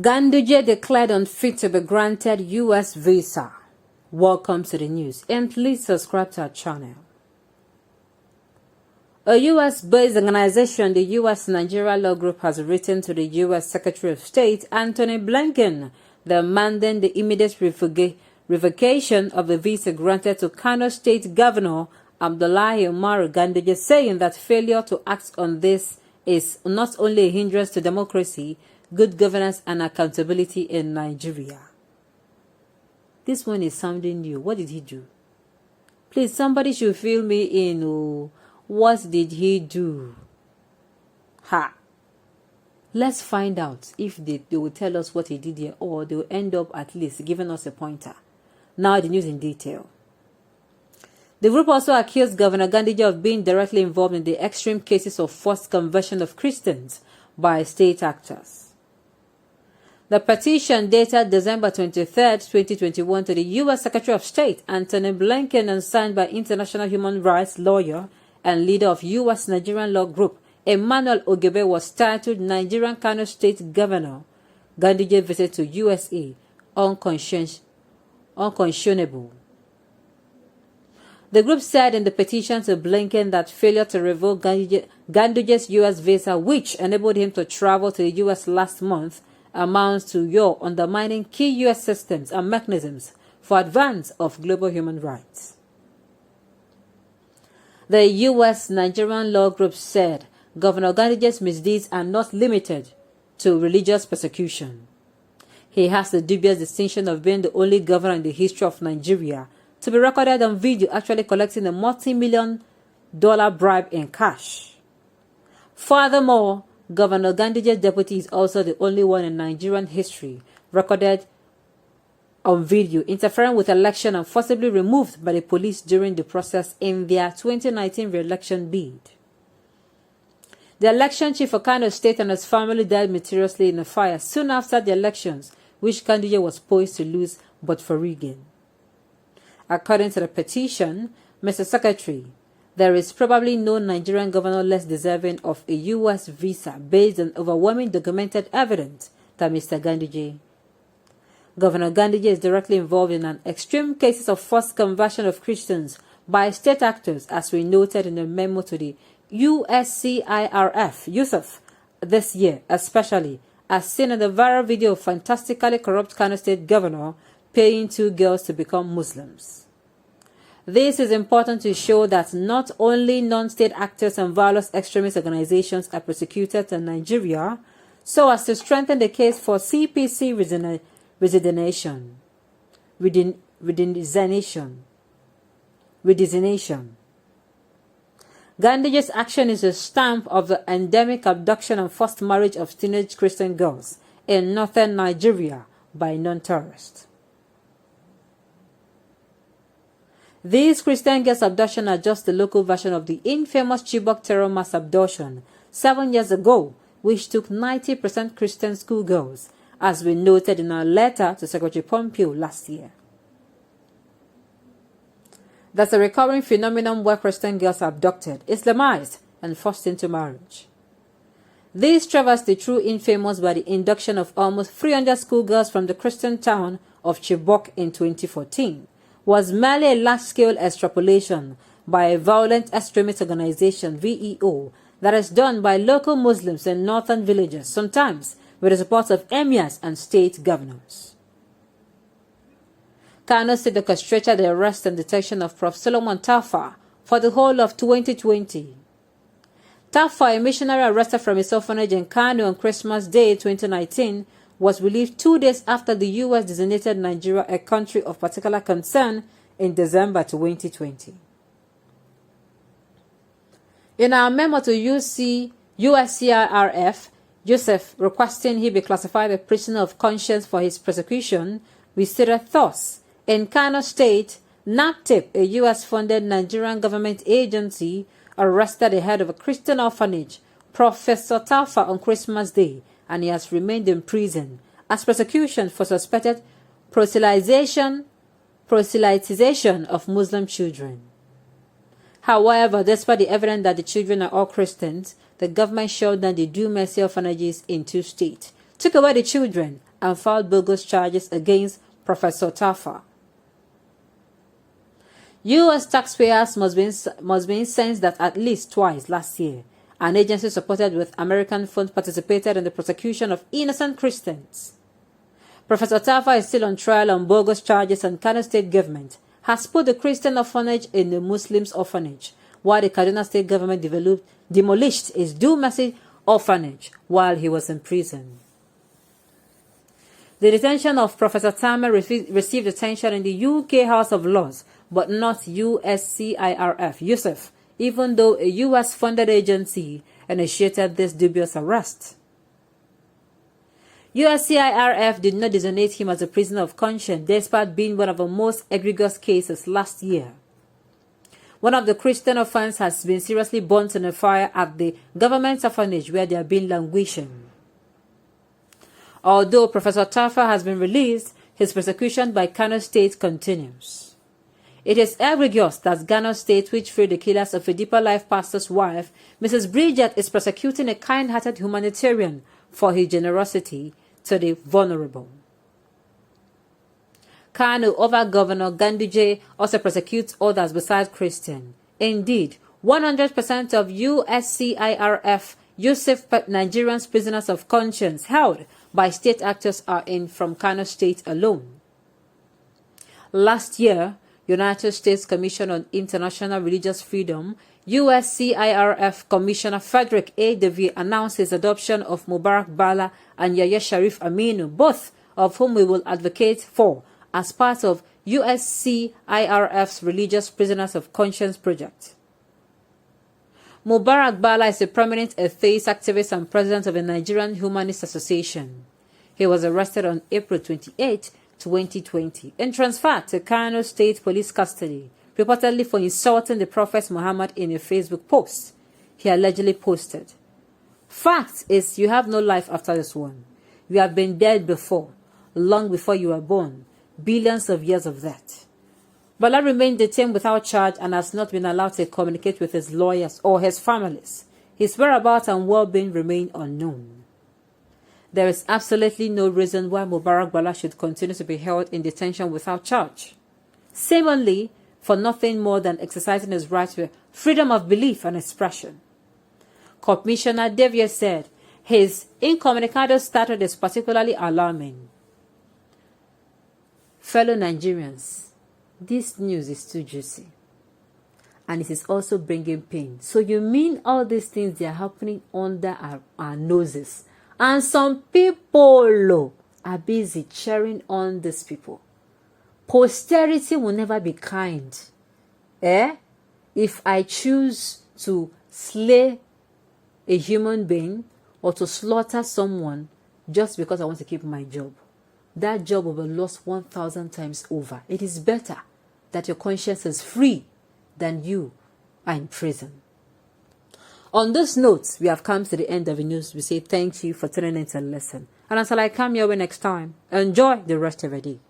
Ganduje declared unfit to be granted U.S. visa. Welcome to the news, and please subscribe to our channel. A U.S.-based organization, the U.S. Nigeria Law Group, has written to the U.S. Secretary of State, Antony Blinken, demanding the immediate revocation of the visa granted to Kano State Governor Abdullahi Umar Ganduje, saying that failure to act on this is not only a hindrance to democracy, good governance and accountability in Nigeria. This one is sounding new. What did he do? Please, somebody should fill me in. Oh, what did he do? Ha! Let's find out if they will tell us what he did here, or they will end up at least giving us a pointer. Now the news in detail. The group also accused Governor Ganduje of being directly involved in the extreme cases of forced conversion of Christians by state actors. The petition, dated December 23, 2021, to the U.S. Secretary of State, Antony Blinken, and signed by international human rights lawyer and leader of U.S. Nigerian Law Group, Emmanuel Ogebe, was titled Nigerian Kano State Governor Ganduje Visit to USA Unconscionable. The group said in the petition to Blinken that failure to revoke Ganduje's U.S. visa, which enabled him to travel to the U.S. last month, amounts to your undermining key U.S. systems and mechanisms for advance of global human rights. The U.S. Nigerian Law Group said Governor Ganduje's misdeeds are not limited to religious persecution. He has the dubious distinction of being the only governor in the history of Nigeria to be recorded on video actually collecting a multi-million-dollar bribe in cash. Furthermore, Governor Ganduje's deputy is also the only one in Nigerian history recorded on video interfering with election and forcibly removed by the police during the process in their 2019 re-election bid. The election chief for Kano State and his family died mysteriously in a fire soon after the elections, which Ganduje was poised to lose but for rigging. According to the petition, Mr. Secretary, there is probably no Nigerian governor less deserving of a U.S. visa based on overwhelming documented evidence than Mr. Ganduje. Governor Ganduje is directly involved in an extreme cases of forced conversion of Christians by state actors, as we noted in a memo to the USCIRF this year, especially as seen in the viral video of fantastically corrupt Kano State Governor paying 2 girls to become Muslims. This is important to show that not only non-state actors and violent extremist organizations are persecuted in Nigeria, so as to strengthen the case for CPC resignation. Ganduje's action is a stamp of the endemic abduction and forced marriage of teenage Christian girls in northern Nigeria by non-tourists. These Christian girls' abduction are just the local version of the infamous Chibok terror mass abduction 7 years ago, which took 90% Christian schoolgirls, as we noted in our letter to Secretary Pompeo last year. That's a recurring phenomenon where Christian girls are abducted, Islamized, and forced into marriage. This traversed the true infamous by the induction of almost 300 schoolgirls from the Christian town of Chibok in 2014. Was merely a large-scale extrapolation by a violent extremist organization, VEO, that is done by local Muslims in northern villages, sometimes with the support of emirs and state governors. Kano State orchestrated the arrest and detection of Prof. Solomon Tafa for the whole of 2020. Tafa, a missionary arrested from his orphanage in Kano on Christmas Day 2019, was released 2 days after the U.S. designated Nigeria a country of particular concern in December 2020. In our memo to USCIRF, Joseph requesting he be classified a prisoner of conscience for his persecution, we stated thus: in Kano State, NAPTIP, a U.S.-funded Nigerian government agency, arrested the head of a Christian orphanage, Professor Tafa, on Christmas Day, and he has remained in prison as prosecution for suspected proselytization of Muslim children. However, despite the evidence that the children are all Christians, the government showed that the due mercy orphanages in 2 states, took away the children, and filed bogus charges against Professor Tafa. U.S. taxpayers must be incensed that at least twice last year, an agency supported with American funds participated in the prosecution of innocent Christians. Professor Tafa is still on trial on bogus charges, and Kano State government has put the Christian orphanage in a Muslim orphanage, while the Kaduna State government demolished his Do Mercy orphanage while he was in prison. The detention of Professor Tama received attention in the UK House of Lords, but not USCIRF, even though a US-funded agency initiated this dubious arrest. USCIRF did not designate him as a prisoner of conscience, despite being one of the most egregious cases last year. One of the Christian orphans has been seriously burnt in a fire at the government orphanage where they have been languishing. Although Professor Tafa has been released, his persecution by Kano State continues. It is egregious that Kano State, which freed the killers of a Deeper Life pastor's wife, Mrs. Bridget, is prosecuting a kind-hearted humanitarian for his generosity to the vulnerable. Kano over Governor Ganduje'S also prosecutes others besides Christian. Indeed, 100% of USCIRF Yusuf Nigerians prisoners of conscience held by state actors are from Kano State alone. Last year, United States Commission on International Religious Freedom, USCIRF Commissioner Frederick A. DeVere announced his adoption of Mubarak Bala and Yahya Sharif Aminu, both of whom we will advocate for as part of USCIRF's Religious Prisoners of Conscience project. Mubarak Bala is a prominent atheist activist and president of the Nigerian Humanist Association. He was arrested on April 28, 2020 and transferred to Kano State Police custody, reportedly for insulting the Prophet Muhammad in a Facebook post he allegedly posted. Fact is, you have no life after this one. You have been dead before, long before you were born, billions of years of that. Bala remained detained without charge and has not been allowed to communicate with his lawyers or his families. His whereabouts and well-being remain unknown. There is absolutely no reason why Mubarak Bala should continue to be held in detention without charge, seemingly for nothing more than exercising his right to freedom of belief and expression. Commissioner DeVere said his incommunicado status is particularly alarming. Fellow Nigerians, this news is too juicy, and it is also bringing pain. So you mean all these things, they are happening under our noses? And some people are busy cheering on these people. Posterity will never be kind. If I choose to slay a human being or to slaughter someone just because I want to keep my job, that job will be lost 1,000 times over. It is better that your conscience is free than you are in prison. On this note, we have come to the end of the news. We say thank you for tuning in to listen. And until I come your way next time, enjoy the rest of the day.